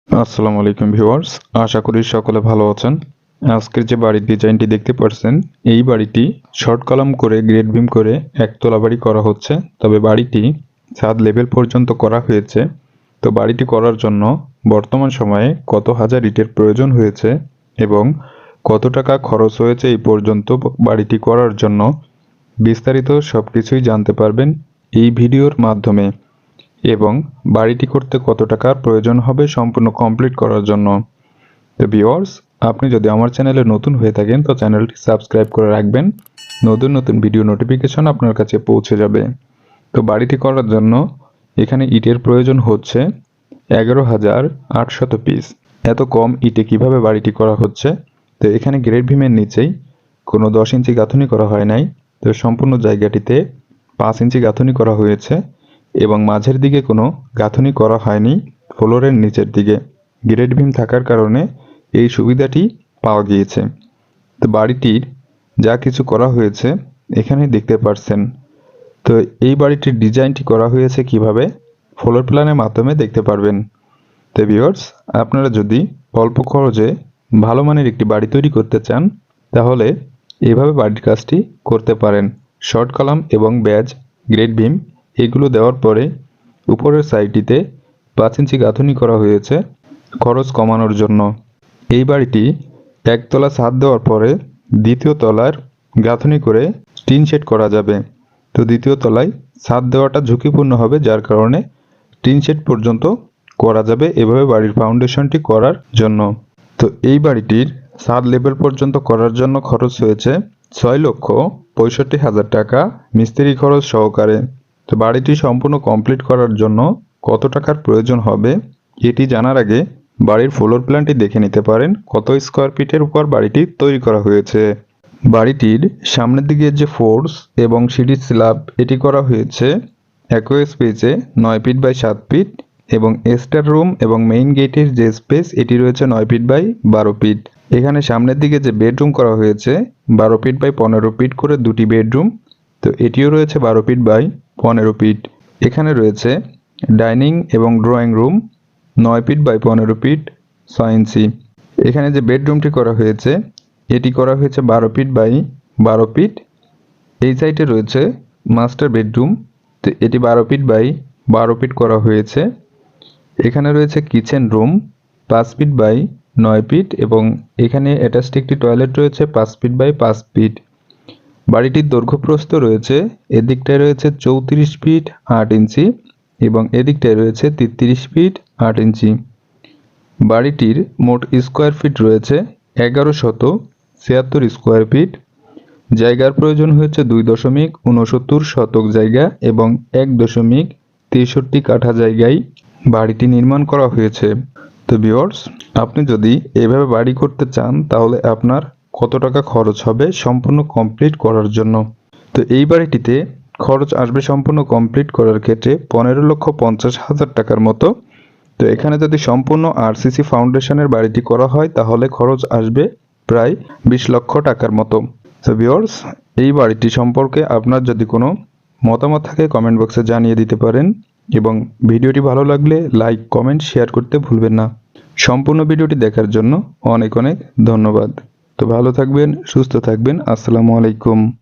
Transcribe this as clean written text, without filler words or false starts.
আসসালামু আলাইকুম ভিউয়ার্স, আশা করি সকলে ভালো আছেন। আজকের যে বাড়ির ডিজাইনটি দেখতে পাচ্ছেন, এই বাড়িটি শর্ট কলাম করে গ্রেড বিম করে একতলা বাড়ি করা হচ্ছে। তবে বাড়িটি ছাদ লেভেল পর্যন্ত করা হয়েছে। তো বাড়িটি করার জন্য বর্তমান সময়ে কত হাজার ইটের প্রয়োজন হয়েছে এবং কত টাকা খরচ হয়েছে এই পর্যন্ত বাড়িটি করার জন্য বিস্তারিত সবকিছুই জানতে পারবেন এই ভিডিওর মাধ্যমে। এবং বাড়িটি করতে কত টাকার প্রয়োজন হবে সম্পূর্ণ কমপ্লিট করার জন্য। তো ভিউয়ার্স, আপনি যদি আমার চ্যানেলে নতুন হয়ে থাকেন তো চ্যানেলটি সাবস্ক্রাইব করে রাখবেন, নতুন নতুন ভিডিও নোটিফিকেশন আপনার কাছে পৌঁছে যাবে। তো বাড়িটি করার জন্য এখানে ইটের প্রয়োজন হচ্ছে 11,800 পিস। এত কম ইটে কিভাবে বাড়িটি করা হচ্ছে? তো এখানে গ্রেড ভীমের নিচেই কোনো 10 ইঞ্চি গাঁথুনি করা হয় নাই। তো সম্পূর্ণ জায়গাটিতে 5 ইঞ্চি গাঁথুনি করা হয়েছে এবং মাঝের দিকে কোনো গাঁথুনি করা হয়নি ফ্লোরের নিচের দিকে। গ্রেড বিম থাকার কারণে এই সুবিধাটি পাওয়া গিয়েছে। তো বাড়িটির যা কিছু করা হয়েছে এখানে দেখতে পাচ্ছেন। তো এই বাড়িটির ডিজাইনটি করা হয়েছে কিভাবে ফ্লোর প্ল্যানের মাধ্যমে দেখতে পারবেন। তো ভিউয়ার্স, আপনারা যদি অল্প খরচে ভালো মানের একটি বাড়ি তৈরি করতে চান তাহলে এইভাবে বাড়ির কাজটি করতে পারেন। শর্ট কলাম এবং ব্যাজ গ্রেড বিম এগুলো দেওয়ার পরে উপরের সাইডটিতে 5 ইঞ্চি গাঁথুনি করা হয়েছে খরচ কমানোর জন্য। এই বাড়িটি একতলা ছাদ দেওয়ার পরে দ্বিতীয় তলার গাঁথুনি করে টিন শেড করা যাবে। তো দ্বিতীয় তলায় ছাদ দেওয়াটা ঝুঁকিপূর্ণ হবে, যার কারণে টিন শেড পর্যন্ত করা যাবে এভাবে বাড়ির ফাউন্ডেশনটি করার জন্য। তো এই বাড়িটির ছাদ লেভেল পর্যন্ত করার জন্য খরচ হয়েছে 6,65,000 টাকা মিস্ত্রি খরচ সহকারে। তো বাড়িটি সম্পূর্ণ কমপ্লিট করার জন্য কত টাকার প্রয়োজন হবে এটি জানার আগে বাড়ির ফ্লোর প্ল্যানটি দেখে নিতে পারেন কত স্কোয়ার ফিটের উপর বাড়িটি তৈরি করা হয়েছে। বাড়িটির সামনের দিকে যে ফোর্স এবং সিঁড়ির স্ল্যাব এটি করা হয়েছে একই স্পেসে 9 ফিট বাই 7 ফিট এবং স্টার রুম এবং মেইন গেটের যে স্পেস এটি রয়েছে 9 ফিট বাই 12 ফিট। এখানে সামনের দিকে যে বেডরুম করা হয়েছে 12 ফিট বাই 15 ফিট করে দুটি বেডরুম। তো এটিও রয়েছে 12 ফিট বাই 15 ফিট। এখানে রয়েছে ডাইনিং এবং drawing room 9 feet by 15 feet 6 inch. এখানে যে বেডরুমটি করা হয়েছে এটি করা হয়েছে 12 ফিট বাই 12 ফিট। এই সাইডে রয়েছে মাস্টার বেডরুম। তো এটি 12 ফিট বাই 12 ফিট করা হয়েছে। এখানে রয়েছে kitchen room 5 feet by 9 feet এবং এখানে অ্যাটাচড একটি টয়লেট রয়েছে 5 ফিট বাই 5 ফিট। বাড়িটির দৈর্ঘ্যপ্রস্থ রয়েছে, এদিকটায় রয়েছে 34 ফিট 8 ইঞ্চি এবং এদিকটায় রয়েছে 33 ফিট 8 ইঞ্চি। বাড়িটির মোট স্কোয়ার ফিট রয়েছে 1176 স্কোয়ার ফিট। জায়গার প্রয়োজন হয়েছে 2.69 শতক জায়গা এবং 1.63 কাঠা জায়গায় বাড়িটি নির্মাণ করা হয়েছে। তো ভিউয়ার্স, আপনি যদি এভাবে বাড়ি করতে চান তাহলে আপনার কত টাকা খরচ হবে সম্পূর্ণ কমপ্লিট করার জন্য। তো এই বাড়িটিতে খরচ আসবে সম্পূর্ণ কমপ্লিট করার ক্ষেত্রে 15,50,000 টাকার মতো। তো এখানে যদি সম্পূর্ণ আরসিসি ফাউন্ডেশনের বাড়িটি করা হয় তাহলে খরচ আসবে প্রায় 20 লক্ষ টাকার মতো। তো ভিউয়ার্স, এই বাড়িটি সম্পর্কে আপনার যদি কোনো মতামত থাকে কমেন্ট বক্সে জানিয়ে দিতে পারেন এবং ভিডিওটি ভালো লাগলে লাইক কমেন্ট শেয়ার করতে ভুলবেন না। সম্পূর্ণ ভিডিওটি দেখার জন্য অনেক অনেক ধন্যবাদ। তো ভালো থাকবেন, সুস্থ থাকবেন। আসসালামু আলাইকুম।